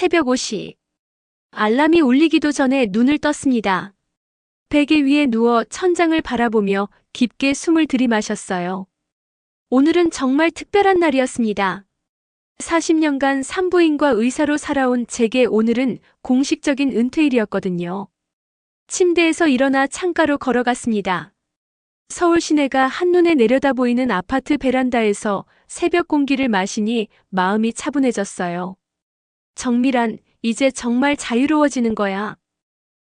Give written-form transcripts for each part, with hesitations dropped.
새벽 5시. 알람이 울리기도 전에 눈을 떴습니다. 베개 위에 누워 천장을 바라보며 깊게 숨을 들이마셨어요. 오늘은 정말 특별한 날이었습니다. 40년간 산부인과 의사로 살아온 제게 오늘은 공식적인 은퇴일이었거든요. 침대에서 일어나 창가로 걸어갔습니다. 서울 시내가 한눈에 내려다 보이는 아파트 베란다에서 새벽 공기를 마시니 마음이 차분해졌어요. 정밀한, 이제 정말 자유로워지는 거야.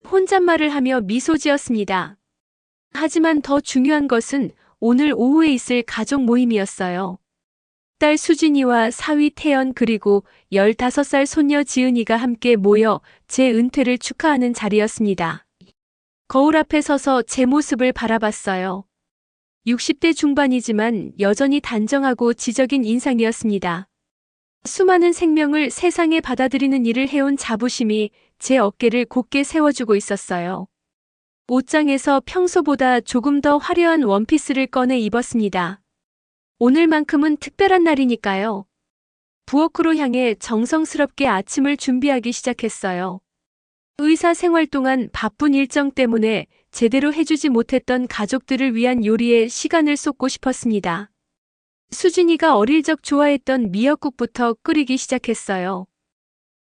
혼잣말을 하며 미소 지었습니다. 하지만 더 중요한 것은 오늘 오후에 있을 가족 모임이었어요. 딸 수진이와 사위 태연 그리고 15살 손녀 지은이가 함께 모여 제 은퇴를 축하하는 자리였습니다. 거울 앞에 서서 제 모습을 바라봤어요. 60대 중반이지만 여전히 단정하고 지적인 인상이었습니다. 수많은 생명을 세상에 받아들이는 일을 해온 자부심이 제 어깨를 곧게 세워주고 있었어요. 옷장에서 평소보다 조금 더 화려한 원피스를 꺼내 입었습니다. 오늘만큼은 특별한 날이니까요. 부엌으로 향해 정성스럽게 아침을 준비하기 시작했어요. 의사 생활 동안 바쁜 일정 때문에 제대로 해주지 못했던 가족들을 위한 요리에 시간을 쏟고 싶었습니다. 수진이가 어릴 적 좋아했던 미역국부터 끓이기 시작했어요.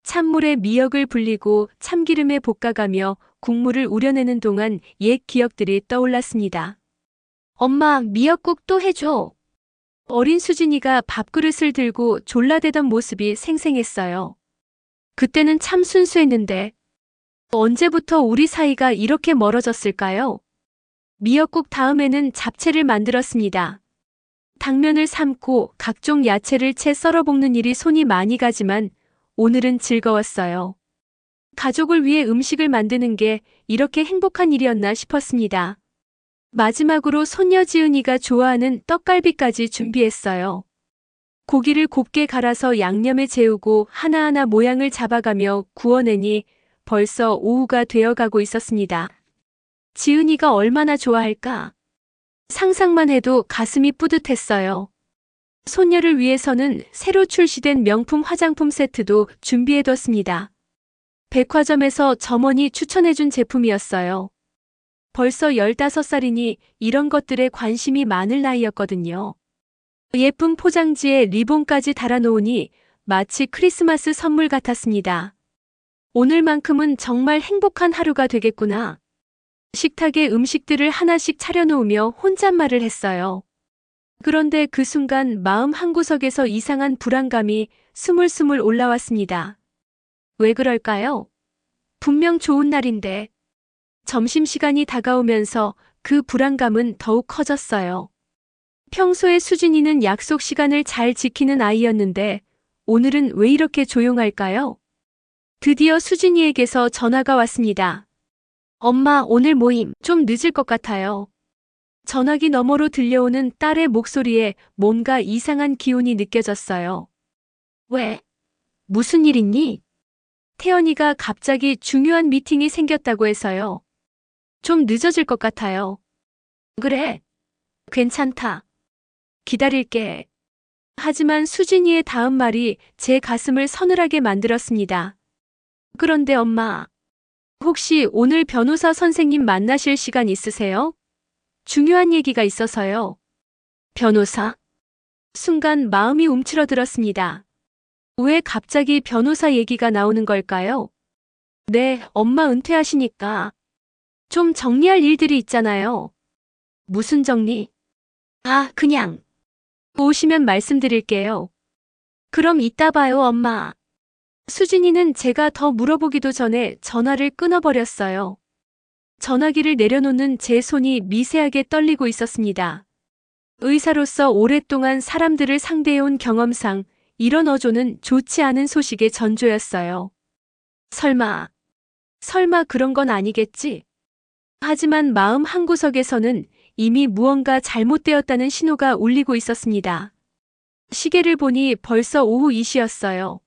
찬물에 미역을 불리고 참기름에 볶아가며 국물을 우려내는 동안 옛 기억들이 떠올랐습니다. 엄마, 미역국 또 해줘. 어린 수진이가 밥그릇을 들고 졸라대던 모습이 생생했어요. 그때는 참 순수했는데 언제부터 우리 사이가 이렇게 멀어졌을까요? 미역국 다음에는 잡채를 만들었습니다. 당면을 삶고 각종 야채를 채 썰어 볶는 일이 손이 많이 가지만 오늘은 즐거웠어요. 가족을 위해 음식을 만드는 게 이렇게 행복한 일이었나 싶었습니다. 마지막으로 손녀 지은이가 좋아하는 떡갈비까지 준비했어요. 고기를 곱게 갈아서 양념에 재우고 하나하나 모양을 잡아가며 구워내니 벌써 오후가 되어가고 있었습니다. 지은이가 얼마나 좋아할까? 상상만 해도 가슴이 뿌듯했어요. 손녀를 위해서는 새로 출시된 명품 화장품 세트도 준비해뒀습니다. 백화점에서 점원이 추천해준 제품이었어요. 벌써 15살이니 이런 것들에 관심이 많을 나이였거든요. 예쁜 포장지에 리본까지 달아놓으니 마치 크리스마스 선물 같았습니다. 오늘만큼은 정말 행복한 하루가 되겠구나. 식탁에 음식들을 하나씩 차려놓으며 혼잣말을 했어요. 그런데 그 순간 마음 한구석에서 이상한 불안감이 스물스물 올라왔습니다. 왜 그럴까요? 분명 좋은 날인데. 점심시간이 다가오면서 그 불안감은 더욱 커졌어요. 평소에 수진이는 약속 시간을 잘 지키는 아이였는데 오늘은 왜 이렇게 조용할까요? 드디어 수진이에게서 전화가 왔습니다. 엄마, 오늘 모임 좀 늦을 것 같아요. 전화기 너머로 들려오는 딸의 목소리에 뭔가 이상한 기운이 느껴졌어요. 왜? 무슨 일 있니? 태연이가 갑자기 중요한 미팅이 생겼다고 해서요. 좀 늦어질 것 같아요. 그래. 괜찮다. 기다릴게. 하지만 수진이의 다음 말이 제 가슴을 서늘하게 만들었습니다. 그런데 엄마, 혹시 오늘 변호사 선생님 만나실 시간 있으세요? 중요한 얘기가 있어서요. 변호사? 순간 마음이 움츠러들었습니다. 왜 갑자기 변호사 얘기가 나오는 걸까요? 네, 엄마 은퇴하시니까 좀 정리할 일들이 있잖아요. 무슨 정리? 아, 그냥. 오시면 말씀드릴게요. 그럼 이따 봐요, 엄마. 수진이는 제가 더 물어보기도 전에 전화를 끊어버렸어요. 전화기를 내려놓는 제 손이 미세하게 떨리고 있었습니다. 의사로서 오랫동안 사람들을 상대해온 경험상 이런 어조는 좋지 않은 소식의 전조였어요. 설마 그런 건 아니겠지? 하지만 마음 한구석에서는 이미 무언가 잘못되었다는 신호가 울리고 있었습니다. 시계를 보니 벌써 오후 2시였어요.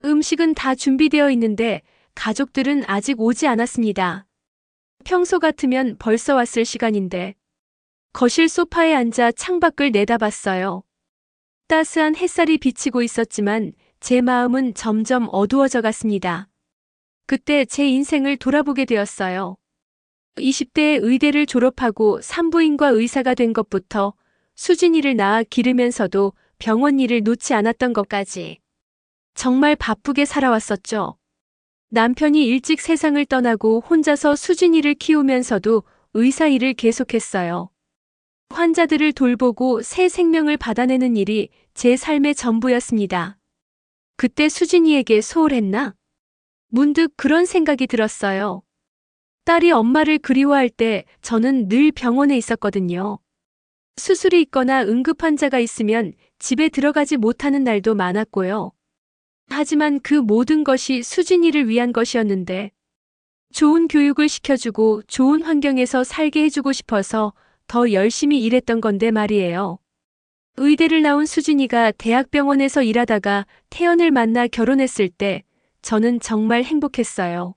음식은 다 준비되어 있는데 가족들은 아직 오지 않았습니다. 평소 같으면 벌써 왔을 시간인데. 거실 소파에 앉아 창밖을 내다봤어요. 따스한 햇살이 비치고 있었지만 제 마음은 점점 어두워져 갔습니다. 그때 제 인생을 돌아보게 되었어요. 20대에 의대를 졸업하고 산부인과 의사가 된 것부터 수진이를 낳아 기르면서도 병원 일을 놓지 않았던 것까지 정말 바쁘게 살아왔었죠. 남편이 일찍 세상을 떠나고 혼자서 수진이를 키우면서도 의사 일을 계속했어요. 환자들을 돌보고 새 생명을 받아내는 일이 제 삶의 전부였습니다. 그때 수진이에게 소홀했나? 문득 그런 생각이 들었어요. 딸이 엄마를 그리워할 때 저는 늘 병원에 있었거든요. 수술이 있거나 응급 환자가 있으면 집에 들어가지 못하는 날도 많았고요. 하지만 그 모든 것이 수진이를 위한 것이었는데 좋은 교육을 시켜주고 좋은 환경에서 살게 해주고 싶어서 더 열심히 일했던 건데 말이에요. 의대를 나온 수진이가 대학병원에서 일하다가 태연을 만나 결혼했을 때 저는 정말 행복했어요.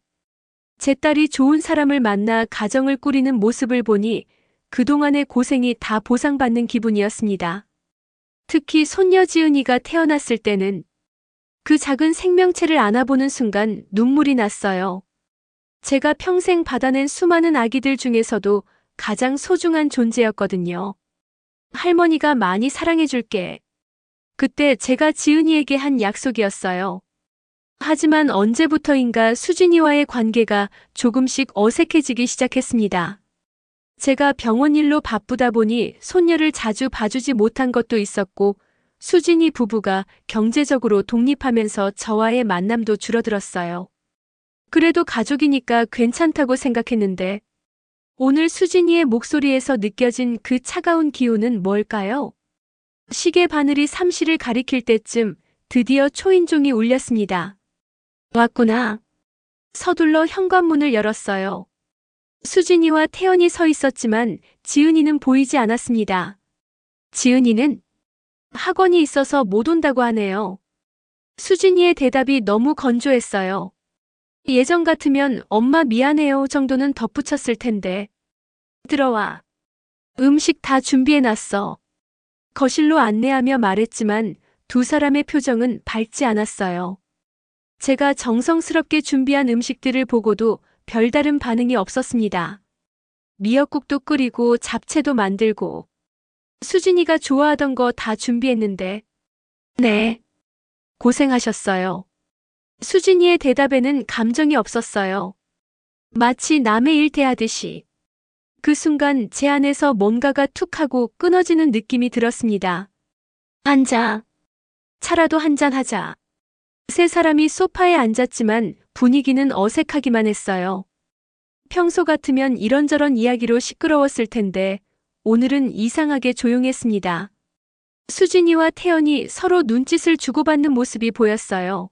제 딸이 좋은 사람을 만나 가정을 꾸리는 모습을 보니 그동안의 고생이 다 보상받는 기분이었습니다. 특히 손녀 지은이가 태어났을 때는 그 작은 생명체를 안아보는 순간 눈물이 났어요. 제가 평생 받아낸 수많은 아기들 중에서도 가장 소중한 존재였거든요. 할머니가 많이 사랑해줄게. 그때 제가 지은이에게 한 약속이었어요. 하지만 언제부터인가 수진이와의 관계가 조금씩 어색해지기 시작했습니다. 제가 병원 일로 바쁘다 보니 손녀를 자주 봐주지 못한 것도 있었고 수진이 부부가 경제적으로 독립하면서 저와의 만남도 줄어들었어요. 그래도 가족이니까 괜찮다고 생각했는데 오늘 수진이의 목소리에서 느껴진 그 차가운 기운은 뭘까요? 시계 바늘이 삼시를 가리킬 때쯤 드디어 초인종이 울렸습니다. 왔구나. 서둘러 현관문을 열었어요. 수진이와 태연이 서 있었지만 지은이는 보이지 않았습니다. 지은이는 학원이 있어서 못 온다고 하네요. 수진이의 대답이 너무 건조했어요. 예전 같으면 엄마 미안해요 정도는 덧붙였을 텐데. 들어와. 음식 다 준비해놨어. 거실로 안내하며 말했지만 두 사람의 표정은 밝지 않았어요. 제가 정성스럽게 준비한 음식들을 보고도 별다른 반응이 없었습니다. 미역국도 끓이고 잡채도 만들고 수진이가 좋아하던 거 다 준비했는데 네, 고생하셨어요. 수진이의 대답에는 감정이 없었어요. 마치 남의 일 대하듯이. 그 순간 제 안에서 뭔가가 툭 하고 끊어지는 느낌이 들었습니다. 앉아. 차라도 한잔 하자. 세 사람이 소파에 앉았지만 분위기는 어색하기만 했어요. 평소 같으면 이런저런 이야기로 시끄러웠을 텐데 오늘은 이상하게 조용했습니다. 수진이와 태연이 서로 눈짓을 주고받는 모습이 보였어요.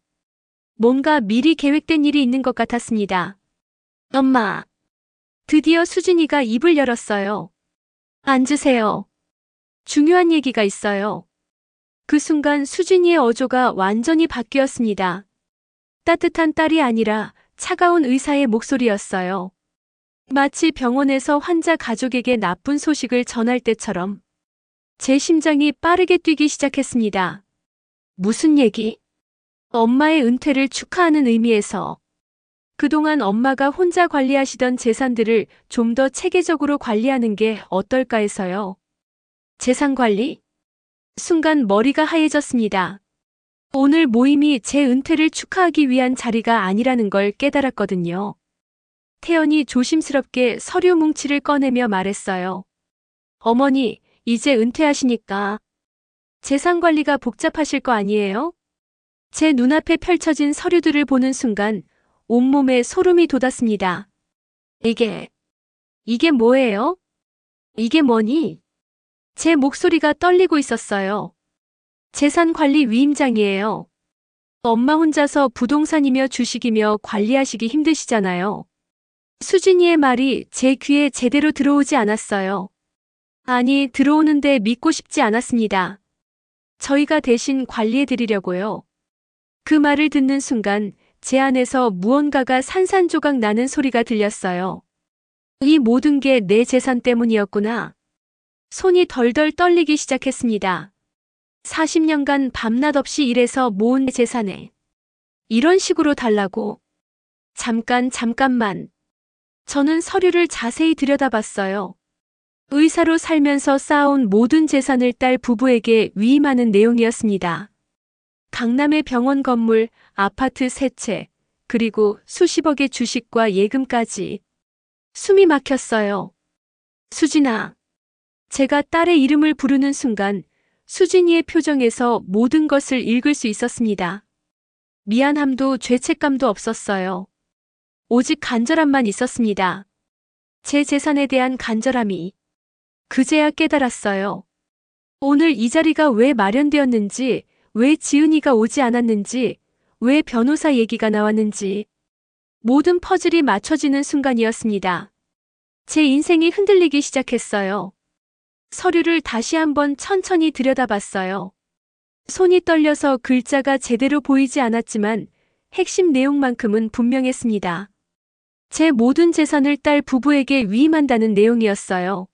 뭔가 미리 계획된 일이 있는 것 같았습니다. 엄마. 드디어 수진이가 입을 열었어요. 앉으세요. 중요한 얘기가 있어요. 그 순간 수진이의 어조가 완전히 바뀌었습니다. 따뜻한 딸이 아니라 차가운 의사의 목소리였어요. 마치 병원에서 환자 가족에게 나쁜 소식을 전할 때처럼 제 심장이 빠르게 뛰기 시작했습니다. 무슨 얘기? 엄마의 은퇴를 축하하는 의미에서 그동안 엄마가 혼자 관리하시던 재산들을 좀 더 체계적으로 관리하는 게 어떨까 해서요. 재산 관리? 순간 머리가 하얘졌습니다. 오늘 모임이 제 은퇴를 축하하기 위한 자리가 아니라는 걸 깨달았거든요. 태연이 조심스럽게 서류 뭉치를 꺼내며 말했어요. 어머니, 이제 은퇴하시니까 재산 관리가 복잡하실 거 아니에요? 제 눈앞에 펼쳐진 서류들을 보는 순간 온몸에 소름이 돋았습니다. 이게 뭐예요? 이게 뭐니? 제 목소리가 떨리고 있었어요. 재산관리 위임장이에요. 엄마 혼자서 부동산이며 주식이며 관리하시기 힘드시잖아요. 수진이의 말이 제 귀에 제대로 들어오지 않았어요. 아니, 들어오는데 믿고 싶지 않았습니다. 저희가 대신 관리해드리려고요. 그 말을 듣는 순간 제 안에서 무언가가 산산조각 나는 소리가 들렸어요. 이 모든 게 내 재산 때문이었구나. 손이 덜덜 떨리기 시작했습니다. 40년간 밤낮 없이 일해서 모은 재산에 이런 식으로 달라고. 잠깐만. 저는 서류를 자세히 들여다봤어요. 의사로 살면서 쌓아온 모든 재산을 딸 부부에게 위임하는 내용이었습니다. 강남의 병원 건물, 아파트 3채, 그리고 수십억의 주식과 예금까지. 숨이 막혔어요. 수진아. 제가 딸의 이름을 부르는 순간 수진이의 표정에서 모든 것을 읽을 수 있었습니다. 미안함도 죄책감도 없었어요. 오직 간절함만 있었습니다. 제 재산에 대한 간절함이. 그제야 깨달았어요. 오늘 이 자리가 왜 마련되었는지, 왜 지은이가 오지 않았는지, 왜 변호사 얘기가 나왔는지. 모든 퍼즐이 맞춰지는 순간이었습니다. 제 인생이 흔들리기 시작했어요. 서류를 다시 한번 천천히 들여다봤어요. 손이 떨려서 글자가 제대로 보이지 않았지만 핵심 내용만큼은 분명했습니다. 제 모든 재산을 딸 부부에게 위임한다는 내용이었어요.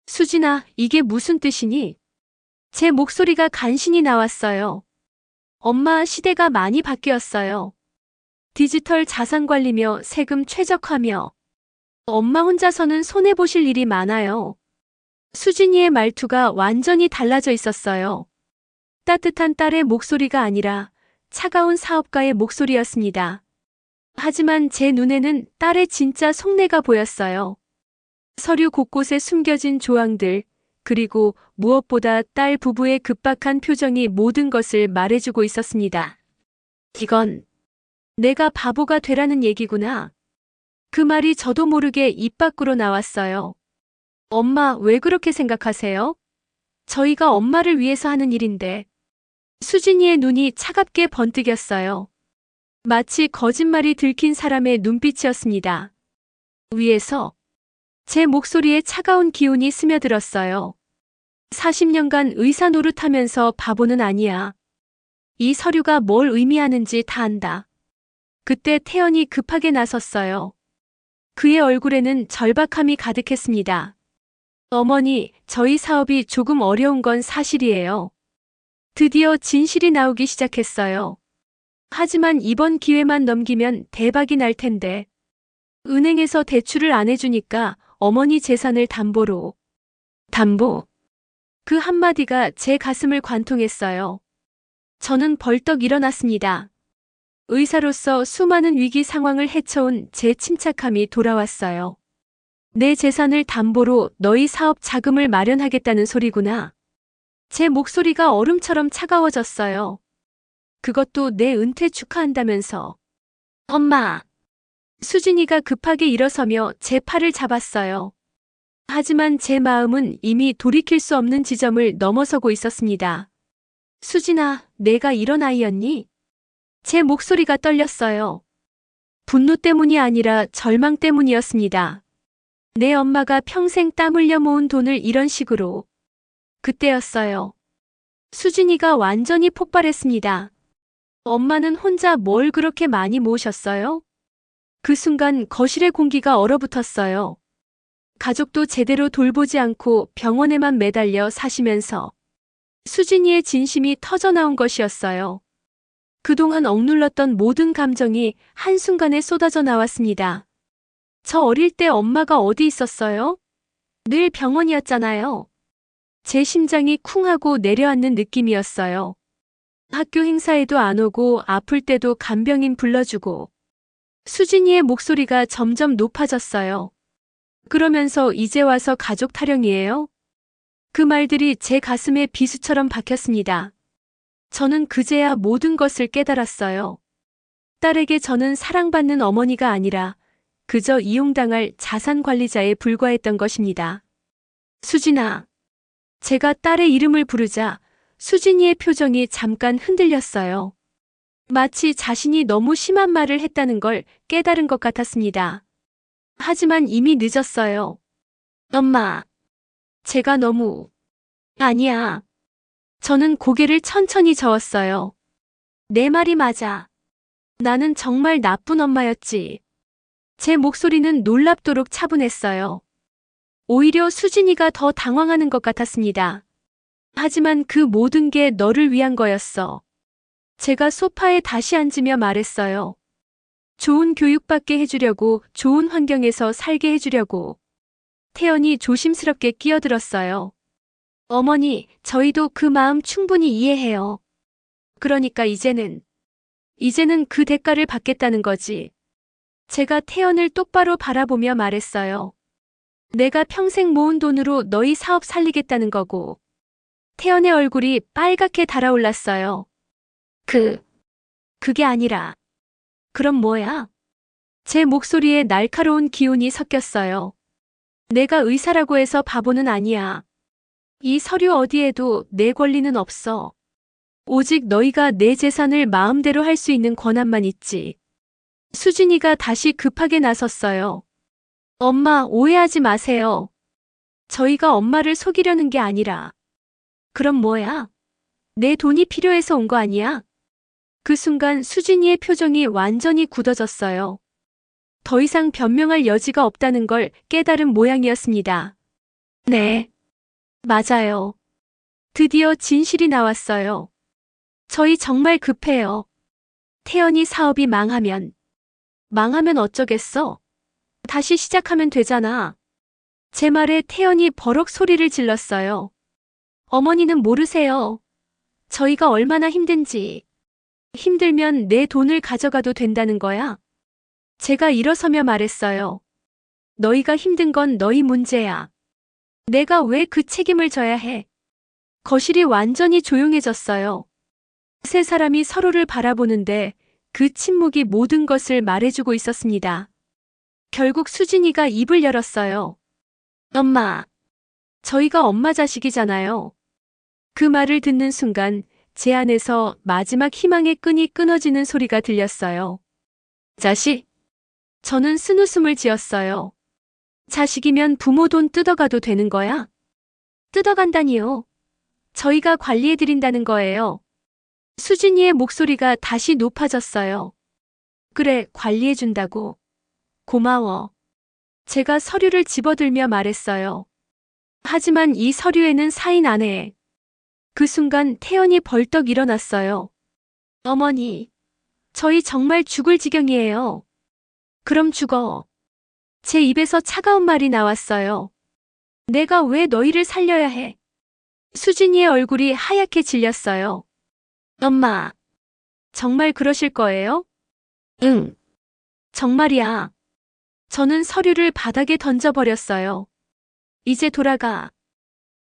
수진아, 이게 무슨 뜻이니? 제 목소리가 간신히 나왔어요. 엄마, 시대가 많이 바뀌었어요. 디지털 자산 관리며 세금 최적화며 엄마 혼자서는 손해보실 일이 많아요. 수진이의 말투가 완전히 달라져 있었어요. 따뜻한 딸의 목소리가 아니라 차가운 사업가의 목소리였습니다. 하지만 제 눈에는 딸의 진짜 속내가 보였어요. 서류 곳곳에 숨겨진 조항들, 그리고 무엇보다 딸 부부의 급박한 표정이 모든 것을 말해주고 있었습니다. 이건 내가 바보가 되라는 얘기구나. 그 말이 저도 모르게 입 밖으로 나왔어요. 엄마, 왜 그렇게 생각하세요? 저희가 엄마를 위해서 하는 일인데. 수진이의 눈이 차갑게 번뜩였어요. 마치 거짓말이 들킨 사람의 눈빛이었습니다. 위에서 제 목소리에 차가운 기운이 스며들었어요. 40년간 의사 노릇하면서 바보는 아니야. 이 서류가 뭘 의미하는지 다 안다. 그때 태연이 급하게 나섰어요. 그의 얼굴에는 절박함이 가득했습니다. 어머니, 저희 사업이 조금 어려운 건 사실이에요. 드디어 진실이 나오기 시작했어요. 하지만 이번 기회만 넘기면 대박이 날 텐데. 은행에서 대출을 안 해주니까 어머니 재산을 담보로. 담보. 그 한마디가 제 가슴을 관통했어요. 저는 벌떡 일어났습니다. 의사로서 수많은 위기 상황을 헤쳐온 제 침착함이 돌아왔어요. 내 재산을 담보로 너희 사업 자금을 마련하겠다는 소리구나. 제 목소리가 얼음처럼 차가워졌어요. 그것도 내 은퇴 축하한다면서. 엄마. 수진이가 급하게 일어서며 제 팔을 잡았어요. 하지만 제 마음은 이미 돌이킬 수 없는 지점을 넘어서고 있었습니다. 수진아, 내가 이런 아이였니? 제 목소리가 떨렸어요. 분노 때문이 아니라 절망 때문이었습니다. 내 엄마가 평생 땀 흘려 모은 돈을 이런 식으로. 그때였어요. 수진이가 완전히 폭발했습니다. 엄마는 혼자 뭘 그렇게 많이 모으셨어요? 그 순간 거실의 공기가 얼어붙었어요. 가족도 제대로 돌보지 않고 병원에만 매달려 사시면서 수진이의 진심이 터져나온 것이었어요. 그동안 억눌렀던 모든 감정이 한순간에 쏟아져 나왔습니다. 저 어릴 때 엄마가 어디 있었어요? 늘 병원이었잖아요. 제 심장이 쿵하고 내려앉는 느낌이었어요. 학교 행사에도 안 오고 아플 때도 간병인 불러주고. 수진이의 목소리가 점점 높아졌어요. 그러면서 이제 와서 가족 타령이에요? 그 말들이 제 가슴에 비수처럼 박혔습니다. 저는 그제야 모든 것을 깨달았어요. 딸에게 저는 사랑받는 어머니가 아니라 그저 이용당할 자산 관리자에 불과했던 것입니다. 수진아. 제가 딸의 이름을 부르자 수진이의 표정이 잠깐 흔들렸어요. 마치 자신이 너무 심한 말을 했다는 걸 깨달은 것 같았습니다. 하지만 이미 늦었어요. 엄마. 제가 너무. 아니야. 저는 고개를 천천히 저었어요. 내 말이 맞아. 나는 정말 나쁜 엄마였지. 제 목소리는 놀랍도록 차분했어요. 오히려 수진이가 더 당황하는 것 같았습니다. 하지만 그 모든 게 너를 위한 거였어. 제가 소파에 다시 앉으며 말했어요. 좋은 교육받게 해주려고, 좋은 환경에서 살게 해주려고. 태연이 조심스럽게 끼어들었어요. 어머니, 저희도 그 마음 충분히 이해해요. 그러니까 이제는 그 대가를 받겠다는 거지. 제가 태연을 똑바로 바라보며 말했어요. 내가 평생 모은 돈으로 너희 사업 살리겠다는 거고. 태연의 얼굴이 빨갛게 달아올랐어요. 그게 아니라. 그럼 뭐야? 제 목소리에 날카로운 기운이 섞였어요. 내가 의사라고 해서 바보는 아니야. 이 서류 어디에도 내 권리는 없어. 오직 너희가 내 재산을 마음대로 할 수 있는 권한만 있지. 수진이가 다시 급하게 나섰어요. 엄마, 오해하지 마세요. 저희가 엄마를 속이려는 게 아니라. 그럼 뭐야? 내 돈이 필요해서 온 거 아니야? 그 순간 수진이의 표정이 완전히 굳어졌어요. 더 이상 변명할 여지가 없다는 걸 깨달은 모양이었습니다. 네, 맞아요. 드디어 진실이 나왔어요. 저희 정말 급해요. 태연이 사업이 망하면 어쩌겠어? 다시 시작하면 되잖아. 제 말에 태연이 버럭 소리를 질렀어요. 어머니는 모르세요. 저희가 얼마나 힘든지. 힘들면 내 돈을 가져가도 된다는 거야. 제가 일어서며 말했어요. 너희가 힘든 건 너희 문제야. 내가 왜 그 책임을 져야 해? 거실이 완전히 조용해졌어요. 세 사람이 서로를 바라보는데 그 침묵이 모든 것을 말해주고 있었습니다. 결국 수진이가 입을 열었어요. 엄마, 저희가 엄마 자식이잖아요. 그 말을 듣는 순간 제 안에서 마지막 희망의 끈이 끊어지는 소리가 들렸어요. 자식? 저는 쓴웃음을 지었어요. 자식이면 부모 돈 뜯어가도 되는 거야? 뜯어간다니요. 저희가 관리해드린다는 거예요. 수진이의 목소리가 다시 높아졌어요. 그래, 관리해준다고. 고마워. 제가 서류를 집어들며 말했어요. 하지만 이 서류에는 사인 안 해. 그 순간 태연이 벌떡 일어났어요. 어머니, 저희 정말 죽을 지경이에요. 그럼 죽어. 제 입에서 차가운 말이 나왔어요. 내가 왜 너희를 살려야 해? 수진이의 얼굴이 하얗게 질렸어요. 엄마, 정말 그러실 거예요? 응. 정말이야. 저는 서류를 바닥에 던져버렸어요. 이제 돌아가.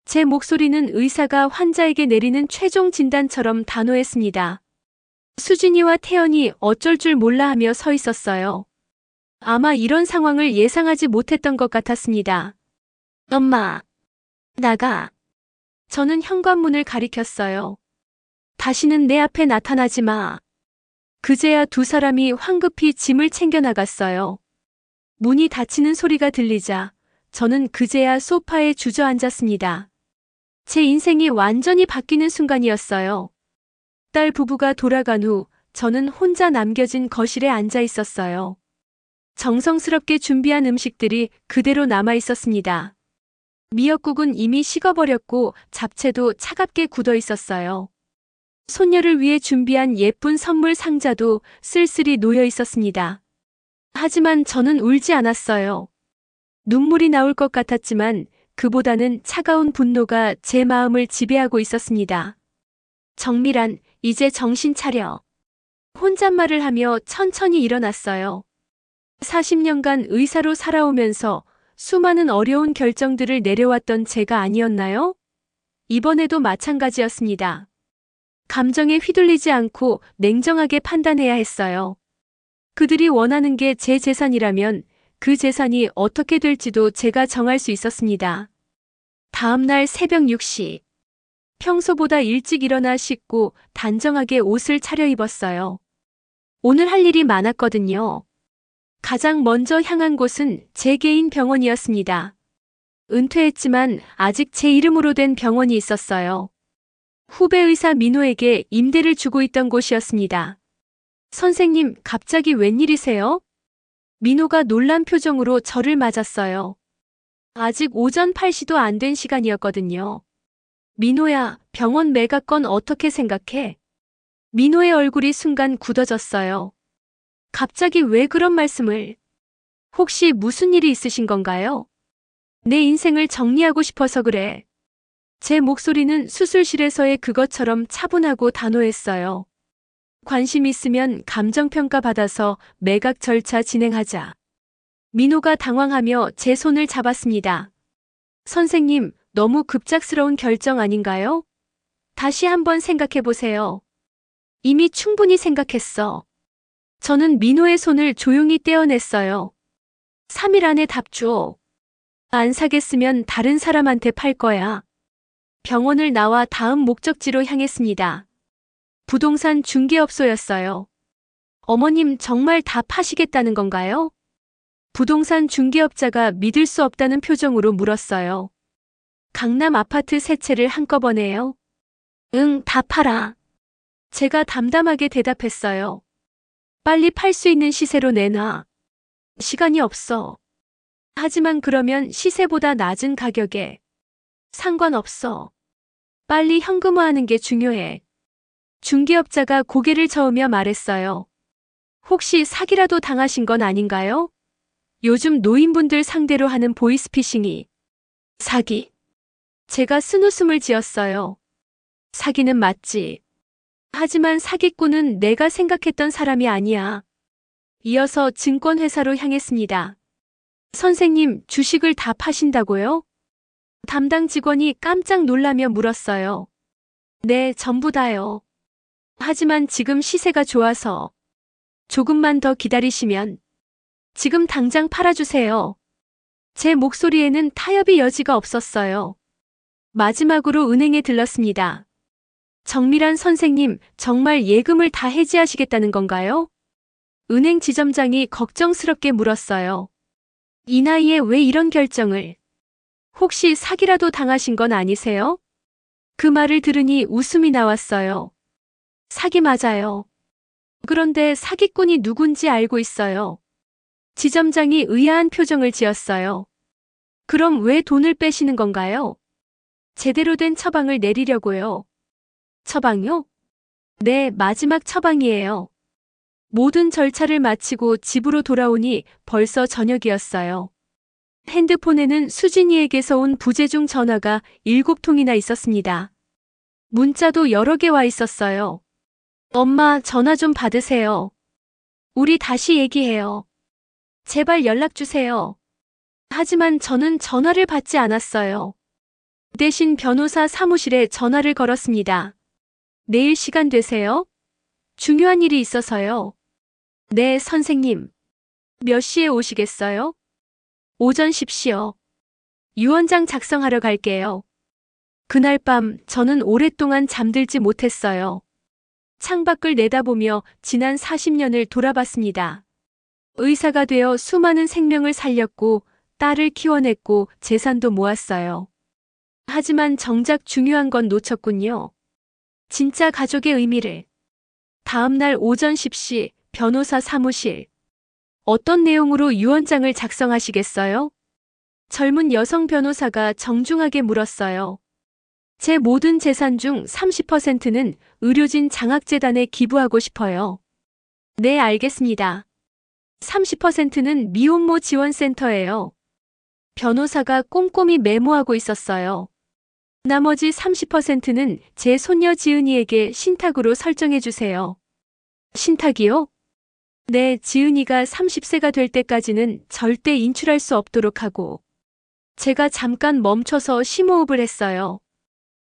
제 목소리는 의사가 환자에게 내리는 최종 진단처럼 단호했습니다. 수진이와 태연이 어쩔 줄 몰라 하며 서 있었어요. 아마 이런 상황을 예상하지 못했던 것 같았습니다. 엄마, 나가. 저는 현관문을 가리켰어요. 다시는 내 앞에 나타나지 마. 그제야 두 사람이 황급히 짐을 챙겨 나갔어요. 문이 닫히는 소리가 들리자 저는 그제야 소파에 주저앉았습니다. 제 인생이 완전히 바뀌는 순간이었어요. 딸 부부가 돌아간 후 저는 혼자 남겨진 거실에 앉아 있었어요. 정성스럽게 준비한 음식들이 그대로 남아 있었습니다. 미역국은 이미 식어버렸고 잡채도 차갑게 굳어 있었어요. 손녀를 위해 준비한 예쁜 선물 상자도 쓸쓸히 놓여 있었습니다. 하지만 저는 울지 않았어요. 눈물이 나올 것 같았지만 그보다는 차가운 분노가 제 마음을 지배하고 있었습니다. 정밀한, 이제 정신 차려. 혼잣말을 하며 천천히 일어났어요. 40년간 의사로 살아오면서 수많은 어려운 결정들을 내려왔던 제가 아니었나요? 이번에도 마찬가지였습니다. 감정에 휘둘리지 않고 냉정하게 판단해야 했어요. 그들이 원하는 게 제 재산이라면 그 재산이 어떻게 될지도 제가 정할 수 있었습니다. 다음 날 새벽 6시. 평소보다 일찍 일어나 씻고 단정하게 옷을 차려입었어요. 오늘 할 일이 많았거든요. 가장 먼저 향한 곳은 제 개인 병원이었습니다. 은퇴했지만 아직 제 이름으로 된 병원이 있었어요. 후배 의사 민호에게 임대를 주고 있던 곳이었습니다. 선생님, 갑자기 웬일이세요? 민호가 놀란 표정으로 저를 맞았어요. 아직 오전 8시도 안 된 시간이었거든요. 민호야, 병원 매각 건 어떻게 생각해? 민호의 얼굴이 순간 굳어졌어요. 갑자기 왜 그런 말씀을? 혹시 무슨 일이 있으신 건가요? 내 인생을 정리하고 싶어서 그래. 제 목소리는 수술실에서의 그것처럼 차분하고 단호했어요. 관심 있으면 감정평가 받아서 매각 절차 진행하자. 민호가 당황하며 제 손을 잡았습니다. 선생님, 너무 급작스러운 결정 아닌가요? 다시 한번 생각해 보세요. 이미 충분히 생각했어. 저는 민호의 손을 조용히 떼어냈어요. 3일 안에 답 줘. 안 사겠으면 다른 사람한테 팔 거야. 병원을 나와 다음 목적지로 향했습니다. 부동산 중개업소였어요. 어머님 정말 다 파시겠다는 건가요? 부동산 중개업자가 믿을 수 없다는 표정으로 물었어요. 강남 아파트 세 채를 한꺼번에요? 응, 다 팔아. 제가 담담하게 대답했어요. 빨리 팔 수 있는 시세로 내놔. 시간이 없어. 하지만 그러면 시세보다 낮은 가격에. 상관없어. 빨리 현금화하는 게 중요해. 중개업자가 고개를 저으며 말했어요. 혹시 사기라도 당하신 건 아닌가요? 요즘 노인분들 상대로 하는 보이스피싱이. 사기. 제가 쓴웃음을 지었어요. 사기는 맞지. 하지만 사기꾼은 내가 생각했던 사람이 아니야. 이어서 증권회사로 향했습니다. 선생님, 주식을 다 파신다고요? 담당 직원이 깜짝 놀라며 물었어요. 네, 전부 다요. 하지만 지금 시세가 좋아서. 조금만 더 기다리시면. 지금 당장 팔아주세요. 제 목소리에는 타협의 여지가 없었어요. 마지막으로 은행에 들렀습니다. 정밀한 선생님, 정말 예금을 다 해지하시겠다는 건가요? 은행 지점장이 걱정스럽게 물었어요. 이 나이에 왜 이런 결정을? 혹시 사기라도 당하신 건 아니세요? 그 말을 들으니 웃음이 나왔어요. 사기 맞아요. 그런데 사기꾼이 누군지 알고 있어요. 지점장이 의아한 표정을 지었어요. 그럼 왜 돈을 빼시는 건가요? 제대로 된 처방을 내리려고요. 처방요? 네, 마지막 처방이에요. 모든 절차를 마치고 집으로 돌아오니 벌써 저녁이었어요. 핸드폰에는 수진이에게서 온 부재중 전화가 7통이나 있었습니다. 문자도 여러 개 와 있었어요. 엄마, 전화 좀 받으세요. 우리 다시 얘기해요. 제발 연락 주세요. 하지만 저는 전화를 받지 않았어요. 대신 변호사 사무실에 전화를 걸었습니다. 내일 시간 되세요? 중요한 일이 있어서요. 네, 선생님. 몇 시에 오시겠어요? 오전 10시요. 유언장 작성하러 갈게요. 그날 밤 저는 오랫동안 잠들지 못했어요. 창밖을 내다보며 지난 40년을 돌아봤습니다. 의사가 되어 수많은 생명을 살렸고 딸을 키워냈고 재산도 모았어요. 하지만 정작 중요한 건 놓쳤군요. 진짜 가족의 의미를. 다음 날 오전 10시 변호사 사무실. 어떤 내용으로 유언장을 작성하시겠어요? 젊은 여성 변호사가 정중하게 물었어요. 제 모든 재산 중 30%는 의료진 장학재단에 기부하고 싶어요. 네, 알겠습니다. 30%는 미혼모 지원센터예요. 변호사가 꼼꼼히 메모하고 있었어요. 나머지 30%는 제 손녀 지은이에게 신탁으로 설정해 주세요. 신탁이요? 네, 지은이가 30세가 될 때까지는 절대 인출할 수 없도록 하고. 제가 잠깐 멈춰서 심호흡을 했어요.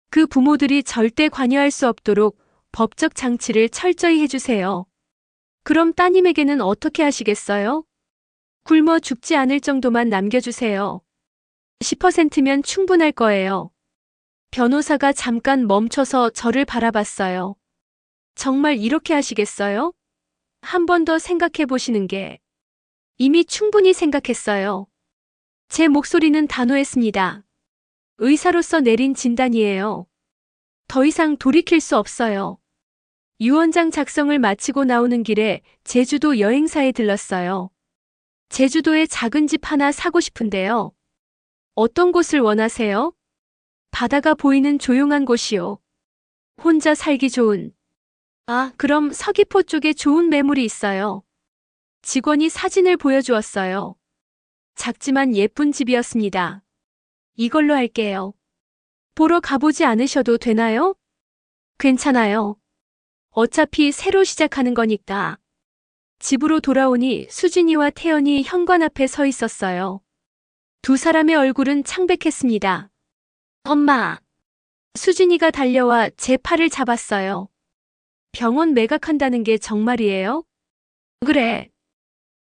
그 부모들이 절대 관여할 수 없도록 법적 장치를 철저히 해주세요. 그럼 따님에게는 어떻게 하시겠어요? 굶어 죽지 않을 정도만 남겨주세요. 10%면 충분할 거예요. 변호사가 잠깐 멈춰서 저를 바라봤어요. 정말 이렇게 하시겠어요? 한 번 더 생각해 보시는 게. 이미 충분히 생각했어요. 제 목소리는 단호했습니다. 의사로서 내린 진단이에요. 더 이상 돌이킬 수 없어요. 유언장 작성을 마치고 나오는 길에 제주도 여행사에 들렀어요. 제주도에 작은 집 하나 사고 싶은데요. 어떤 곳을 원하세요? 바다가 보이는 조용한 곳이요. 혼자 살기 좋은. 아, 그럼 서귀포 쪽에 좋은 매물이 있어요. 직원이 사진을 보여주었어요. 작지만 예쁜 집이었습니다. 이걸로 할게요. 보러 가보지 않으셔도 되나요? 괜찮아요. 어차피 새로 시작하는 거니까. 집으로 돌아오니 수진이와 태연이 현관 앞에 서 있었어요. 두 사람의 얼굴은 창백했습니다. 엄마. 수진이가 달려와 제 팔을 잡았어요. 병원 매각한다는 게 정말이에요? 그래.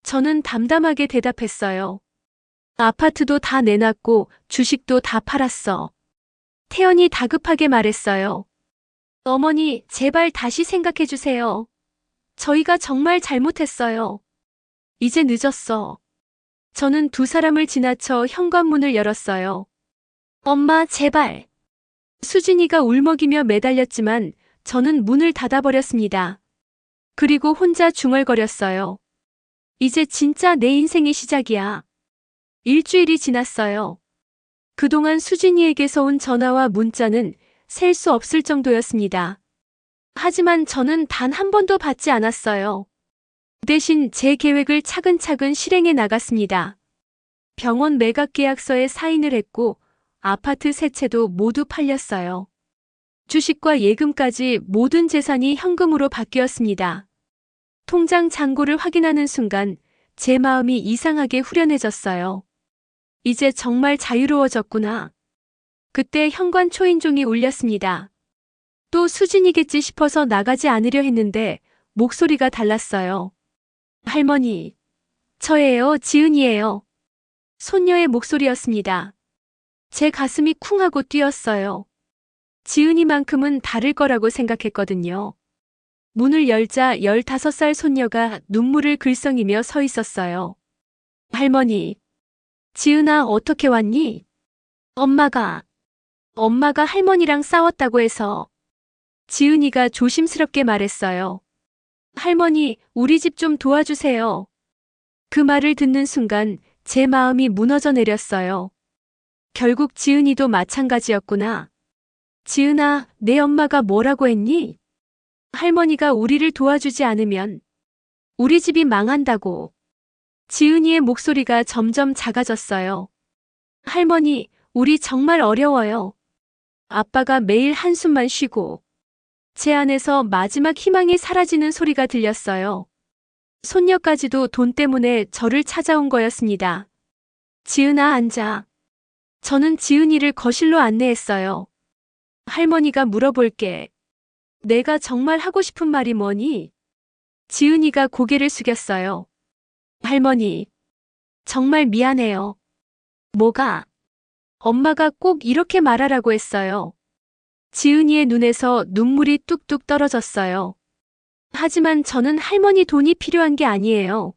저는 담담하게 대답했어요. 아파트도 다 내놨고 주식도 다 팔았어. 태연이 다급하게 말했어요. 어머니, 제발 다시 생각해 주세요. 저희가 정말 잘못했어요. 이제 늦었어. 저는 두 사람을 지나쳐 현관문을 열었어요. 엄마, 제발. 수진이가 울먹이며 매달렸지만 저는 문을 닫아버렸습니다. 그리고 혼자 중얼거렸어요. 이제 진짜 내 인생의 시작이야. 일주일이 지났어요. 그동안 수진이에게서 온 전화와 문자는 셀 수 없을 정도였습니다. 하지만 저는 단 한 번도 받지 않았어요. 대신 제 계획을 차근차근 실행해 나갔습니다. 병원 매각 계약서에 사인을 했고 아파트 세 채도 모두 팔렸어요. 주식과 예금까지 모든 재산이 현금으로 바뀌었습니다. 통장 잔고를 확인하는 순간 제 마음이 이상하게 후련해졌어요. 이제 정말 자유로워졌구나. 그때 현관 초인종이 울렸습니다. 또 수진이겠지 싶어서 나가지 않으려 했는데 목소리가 달랐어요. 할머니, 저예요, 지은이에요. 손녀의 목소리였습니다. 제 가슴이 쿵 하고 뛰었어요. 지은이만큼은 다를 거라고 생각했거든요. 문을 열자 15살 손녀가 눈물을 글썽이며 서 있었어요. 할머니, 지은아 어떻게 왔니? 엄마가 할머니랑 싸웠다고 해서. 지은이가 조심스럽게 말했어요. 할머니, 우리 집 좀 도와주세요. 그 말을 듣는 순간 제 마음이 무너져 내렸어요. 결국 지은이도 마찬가지였구나. 지은아, 내 엄마가 뭐라고 했니? 할머니가 우리를 도와주지 않으면 우리 집이 망한다고. 지은이의 목소리가 점점 작아졌어요. 할머니, 우리 정말 어려워요. 아빠가 매일 한숨만 쉬고 제 안에서 마지막 희망이 사라지는 소리가 들렸어요. 손녀까지도 돈 때문에 저를 찾아온 거였습니다. 지은아, 앉아. 저는 지은이를 거실로 안내했어요. 할머니가 물어볼게. 내가 정말 하고 싶은 말이 뭐니? 지은이가 고개를 숙였어요. 할머니, 정말 미안해요. 뭐가? 엄마가 꼭 이렇게 말하라고 했어요. 지은이의 눈에서 눈물이 뚝뚝 떨어졌어요. 하지만 저는 할머니 돈이 필요한 게 아니에요.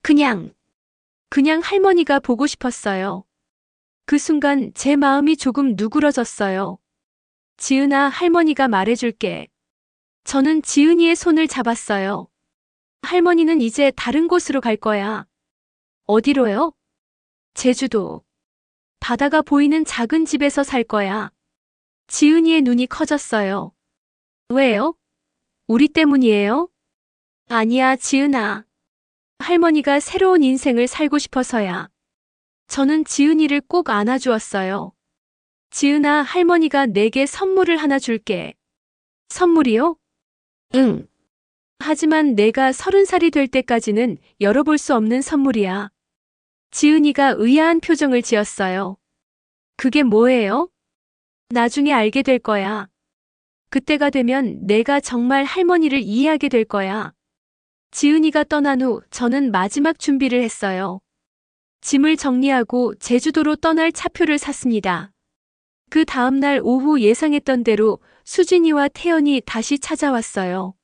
그냥 할머니가 보고 싶었어요. 그 순간 제 마음이 조금 누그러졌어요. 지은아, 할머니가 말해줄게. 저는 지은이의 손을 잡았어요. 할머니는 이제 다른 곳으로 갈 거야. 어디로요? 제주도. 바다가 보이는 작은 집에서 살 거야. 지은이의 눈이 커졌어요. 왜요? 우리 때문이에요? 아니야, 지은아. 할머니가 새로운 인생을 살고 싶어서야. 저는 지은이를 꼭 안아주었어요. 지은아, 할머니가 내게 선물을 하나 줄게. 선물이요? 응. 하지만 내가 30살이 될 때까지는 열어볼 수 없는 선물이야. 지은이가 의아한 표정을 지었어요. 그게 뭐예요? 나중에 알게 될 거야. 그때가 되면 내가 정말 할머니를 이해하게 될 거야. 지은이가 떠난 후 저는 마지막 준비를 했어요. 짐을 정리하고 제주도로 떠날 차표를 샀습니다. 그 다음날 오후 예상했던 대로 수진이와 태연이 다시 찾아왔어요.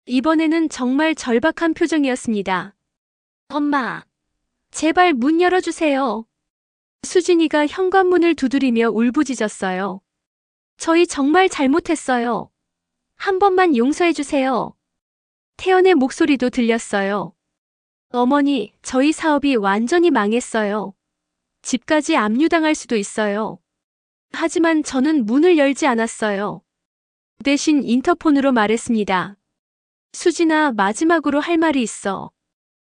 이번에는 정말 절박한 표정이었습니다. 엄마, 제발 문 열어주세요. 수진이가 현관문을 두드리며 울부짖었어요. 저희 정말 잘못했어요. 한 번만 용서해주세요. 태연의 목소리도 들렸어요. 어머니, 저희 사업이 완전히 망했어요. 집까지 압류당할 수도 있어요. 하지만 저는 문을 열지 않았어요. 대신 인터폰으로 말했습니다. 수진아, 마지막으로 할 말이 있어.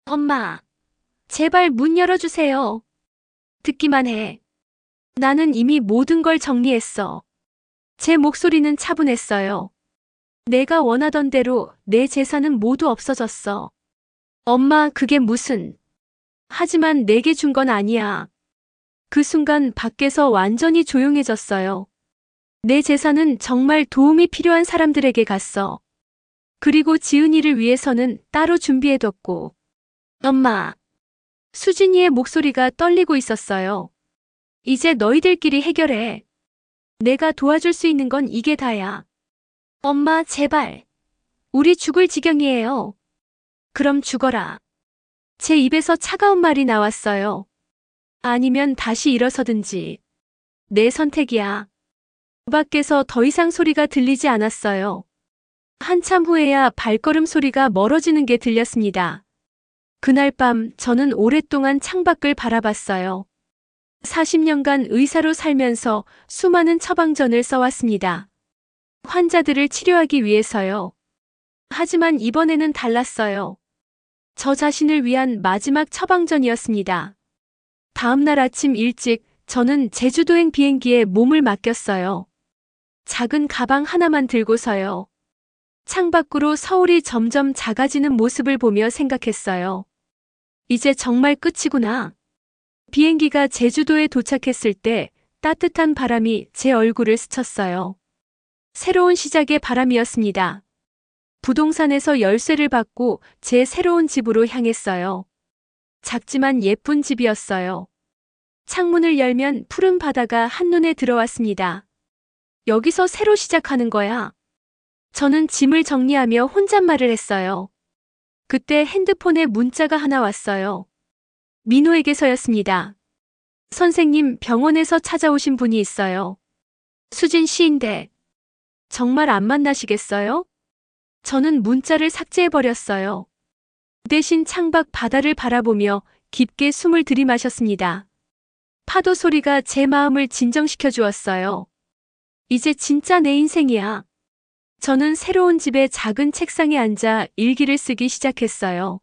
엄마, 제발 문 열어주세요. 듣기만 해. 나는 이미 모든 걸 정리했어. 제 목소리는 차분했어요. 내가 원하던 대로 내 재산은 모두 없어졌어. 엄마, 그게 무슨. 하지만 내게 준 건 아니야. 그 순간 밖에서 완전히 조용해졌어요. 내 재산은 정말 도움이 필요한 사람들에게 갔어. 그리고 지은이를 위해서는 따로 준비해뒀고. 엄마. 수진이의 목소리가 떨리고 있었어요. 이제 너희들끼리 해결해. 내가 도와줄 수 있는 건 이게 다야. 엄마, 제발. 우리 죽을 지경이에요. 그럼 죽어라. 제 입에서 차가운 말이 나왔어요. 아니면 다시 일어서든지. 내 선택이야. 밖에서 더 이상 소리가 들리지 않았어요. 한참 후에야 발걸음 소리가 멀어지는 게 들렸습니다. 그날 밤 저는 오랫동안 창밖을 바라봤어요. 40년간 의사로 살면서 수많은 처방전을 써왔습니다. 환자들을 치료하기 위해서요. 하지만 이번에는 달랐어요. 저 자신을 위한 마지막 처방전이었습니다. 다음 날 아침 일찍 저는 제주도행 비행기에 몸을 맡겼어요. 작은 가방 하나만 들고서요. 창밖으로 서울이 점점 작아지는 모습을 보며 생각했어요. 이제 정말 끝이구나. 비행기가 제주도에 도착했을 때 따뜻한 바람이 제 얼굴을 스쳤어요. 새로운 시작의 바람이었습니다. 부동산에서 열쇠를 받고 제 새로운 집으로 향했어요. 작지만 예쁜 집이었어요. 창문을 열면 푸른 바다가 한눈에 들어왔습니다. 여기서 새로 시작하는 거야. 저는 짐을 정리하며 혼잣말을 했어요. 그때 핸드폰에 문자가 하나 왔어요. 민호에게서였습니다. 선생님, 병원에서 찾아오신 분이 있어요. 수진 씨인데. 정말 안 만나시겠어요? 저는 문자를 삭제해버렸어요. 대신 창밖 바다를 바라보며 깊게 숨을 들이마셨습니다. 파도 소리가 제 마음을 진정시켜 주었어요. 이제 진짜 내 인생이야. 저는 새로운 집의 작은 책상에 앉아 일기를 쓰기 시작했어요.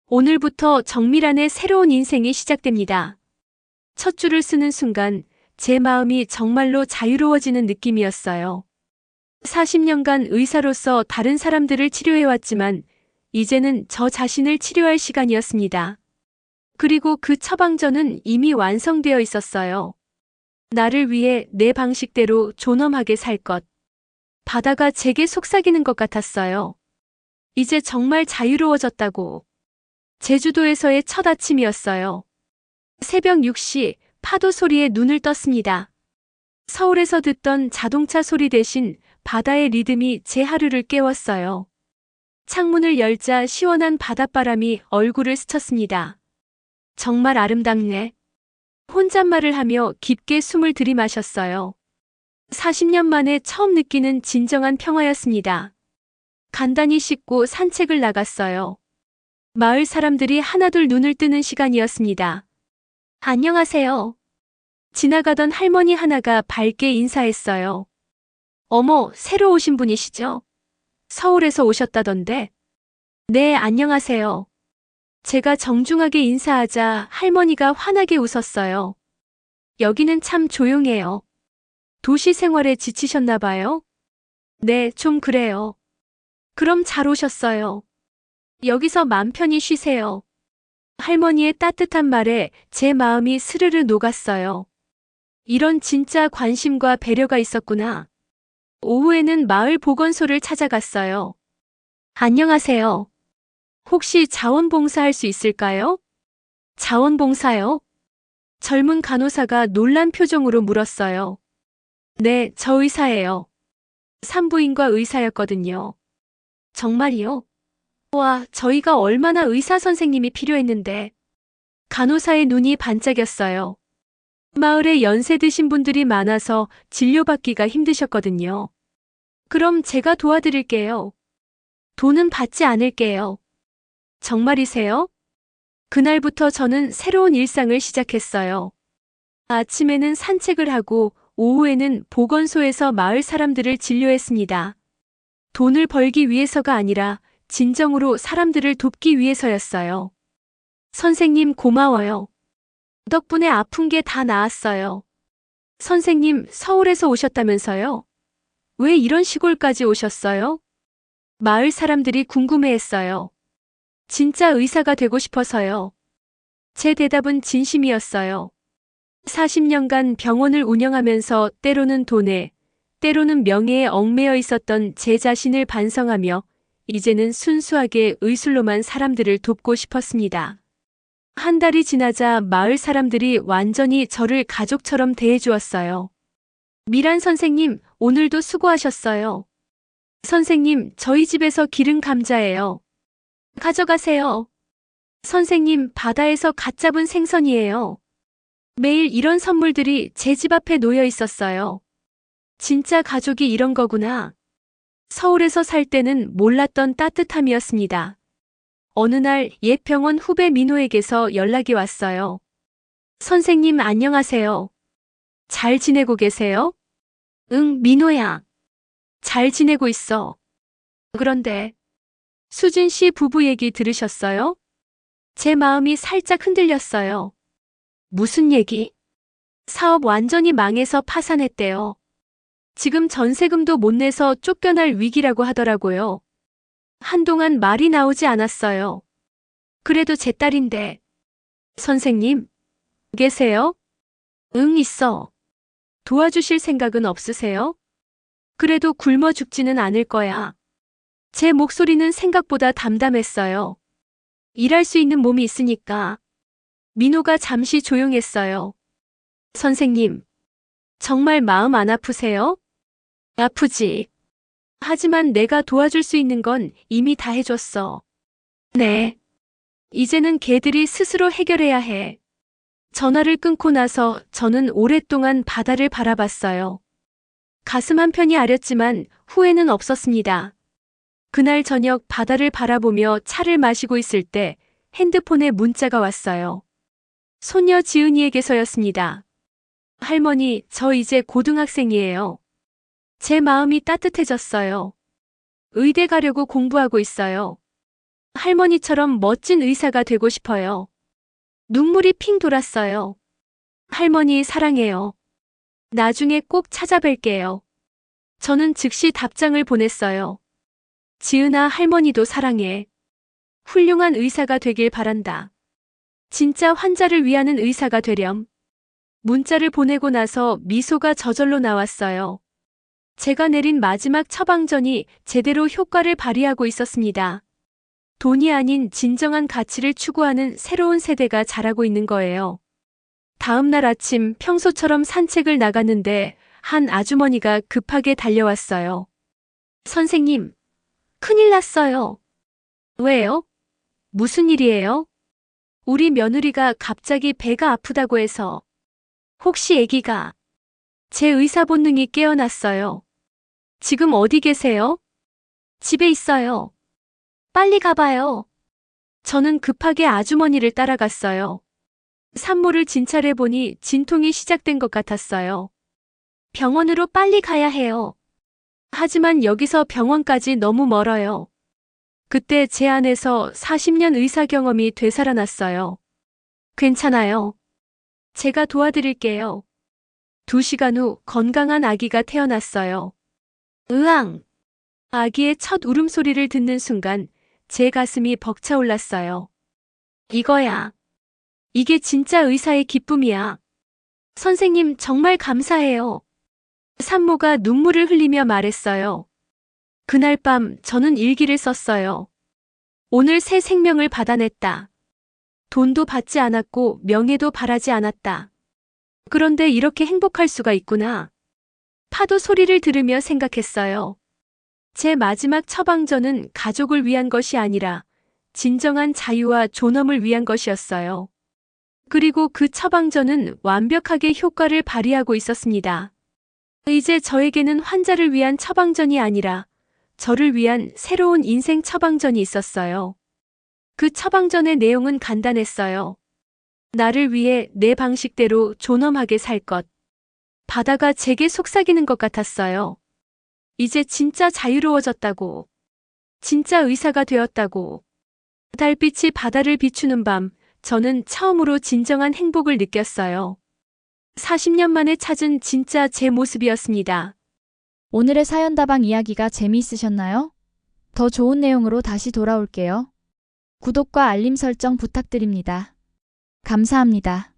오늘부터 정밀한의 새로운 인생이 시작됩니다. 첫 줄을 쓰는 순간 제 마음이 정말로 자유로워지는 느낌이었어요. 40년간 의사로서 다른 사람들을 치료해왔지만 이제는 저 자신을 치료할 시간이었습니다. 그리고 그 처방전은 이미 완성되어 있었어요. 나를 위해 내 방식대로 존엄하게 살 것. 바다가 제게 속삭이는 것 같았어요. 이제 정말 자유로워졌다고. 제주도에서의 첫 아침이었어요. 새벽 6시 파도 소리에 눈을 떴습니다. 서울에서 듣던 자동차 소리 대신 바다의 리듬이 제 하루를 깨웠어요. 창문을 열자 시원한 바닷바람이 얼굴을 스쳤습니다. 정말 아름답네. 혼잣말을 하며 깊게 숨을 들이마셨어요. 40년 만에 처음 느끼는 진정한 평화였습니다. 간단히 씻고 산책을 나갔어요. 마을 사람들이 하나둘 눈을 뜨는 시간이었습니다. 안녕하세요. 지나가던 할머니 하나가 밝게 인사했어요. 어머, 새로 오신 분이시죠? 서울에서 오셨다던데. 네, 안녕하세요. 제가 정중하게 인사하자 할머니가 환하게 웃었어요. 여기는 참 조용해요. 도시 생활에 지치셨나 봐요? 네, 좀 그래요. 그럼 잘 오셨어요. 여기서 맘 편히 쉬세요. 할머니의 따뜻한 말에 제 마음이 스르르 녹았어요. 이런 진짜 관심과 배려가 있었구나. 오후에는 마을 보건소를 찾아갔어요. 안녕하세요. 혹시 자원봉사할 수 있을까요? 자원봉사요? 젊은 간호사가 놀란 표정으로 물었어요. 네, 저 의사예요. 산부인과 의사였거든요. 정말이요? 와, 저희가 얼마나 의사 선생님이 필요했는데. 간호사의 눈이 반짝였어요. 마을에 연세 드신 분들이 많아서 진료받기가 힘드셨거든요. 그럼 제가 도와드릴게요. 돈은 받지 않을게요. 정말이세요? 그날부터 저는 새로운 일상을 시작했어요. 아침에는 산책을 하고 오후에는 보건소에서 마을 사람들을 진료했습니다. 돈을 벌기 위해서가 아니라 진정으로 사람들을 돕기 위해서였어요. 선생님 고마워요. 덕분에 아픈 게 다 나았어요. 선생님 서울에서 오셨다면서요? 왜 이런 시골까지 오셨어요? 마을 사람들이 궁금해했어요. 진짜 의사가 되고 싶어서요. 제 대답은 진심이었어요. 40년간 병원을 운영하면서 때로는 돈에, 때로는 명예에 얽매여 있었던 제 자신을 반성하며 이제는 순수하게 의술로만 사람들을 돕고 싶었습니다. 한 달이 지나자 마을 사람들이 완전히 저를 가족처럼 대해주었어요. 미란 선생님, 오늘도 수고하셨어요. 선생님, 저희 집에서 기른 감자예요. 가져가세요. 선생님, 바다에서 갓 잡은 생선이에요. 매일 이런 선물들이 제 집 앞에 놓여 있었어요. 진짜 가족이 이런 거구나. 서울에서 살 때는 몰랐던 따뜻함이었습니다. 어느 날 옛 병원 후배 민호에게서 연락이 왔어요. 선생님 안녕하세요. 잘 지내고 계세요? 응, 민호야. 잘 지내고 있어. 그런데 수진 씨 부부 얘기 들으셨어요? 제 마음이 살짝 흔들렸어요. 무슨 얘기? 사업 완전히 망해서 파산했대요. 지금 전세금도 못 내서 쫓겨날 위기라고 하더라고요. 한동안 말이 나오지 않았어요. 그래도 제 딸인데. 선생님, 계세요? 응, 있어. 도와주실 생각은 없으세요? 그래도 굶어 죽지는 않을 거야. 제 목소리는 생각보다 담담했어요. 일할 수 있는 몸이 있으니까. 민호가 잠시 조용했어요. 선생님, 정말 마음 안 아프세요? 아프지. 하지만 내가 도와줄 수 있는 건 이미 다 해줬어. 네. 이제는 걔들이 스스로 해결해야 해. 전화를 끊고 나서 저는 오랫동안 바다를 바라봤어요. 가슴 한편이 아렸지만 후회는 없었습니다. 그날 저녁 바다를 바라보며 차를 마시고 있을 때 핸드폰에 문자가 왔어요. 소녀 지은이에게서였습니다. 할머니, 저 이제 고등학생이에요. 제 마음이 따뜻해졌어요. 의대 가려고 공부하고 있어요. 할머니처럼 멋진 의사가 되고 싶어요. 눈물이 핑 돌았어요. 할머니 사랑해요. 나중에 꼭 찾아뵐게요. 저는 즉시 답장을 보냈어요. 지은아, 할머니도 사랑해. 훌륭한 의사가 되길 바란다. 진짜 환자를 위하는 의사가 되렴. 문자를 보내고 나서 미소가 저절로 나왔어요. 제가 내린 마지막 처방전이 제대로 효과를 발휘하고 있었습니다. 돈이 아닌 진정한 가치를 추구하는 새로운 세대가 자라고 있는 거예요. 다음 날 아침 평소처럼 산책을 나갔는데 한 아주머니가 급하게 달려왔어요. 선생님, 큰일 났어요. 왜요? 무슨 일이에요? 우리 며느리가 갑자기 배가 아프다고 해서. 혹시 아기가? 제 의사 본능이 깨어났어요. 지금 어디 계세요? 집에 있어요. 빨리 가봐요. 저는 급하게 아주머니를 따라갔어요. 산모를 진찰해보니 진통이 시작된 것 같았어요. 병원으로 빨리 가야 해요. 하지만 여기서 병원까지 너무 멀어요. 그때 제 안에서 40년 의사 경험이 되살아났어요. 괜찮아요. 제가 도와드릴게요. 2시간 후 건강한 아기가 태어났어요. 으앙! 아기의 첫 울음소리를 듣는 순간 제 가슴이 벅차올랐어요. 이거야. 이게 진짜 의사의 기쁨이야. 선생님 정말 감사해요. 산모가 눈물을 흘리며 말했어요. 그날 밤 저는 일기를 썼어요. 오늘 새 생명을 받아냈다. 돈도 받지 않았고 명예도 바라지 않았다. 그런데 이렇게 행복할 수가 있구나. 파도 소리를 들으며 생각했어요. 제 마지막 처방전은 가족을 위한 것이 아니라 진정한 자유와 존엄을 위한 것이었어요. 그리고 그 처방전은 완벽하게 효과를 발휘하고 있었습니다. 이제 저에게는 환자를 위한 처방전이 아니라 저를 위한 새로운 인생 처방전이 있었어요. 그 처방전의 내용은 간단했어요. 나를 위해 내 방식대로 존엄하게 살 것. 바다가 제게 속삭이는 것 같았어요. 이제 진짜 자유로워졌다고. 진짜 의사가 되었다고. 달빛이 바다를 비추는 밤, 저는 처음으로 진정한 행복을 느꼈어요. 40년 만에 찾은 진짜 제 모습이었습니다. 오늘의 사연다방 이야기가 재미있으셨나요? 더 좋은 내용으로 다시 돌아올게요. 구독과 알림 설정 부탁드립니다. 감사합니다.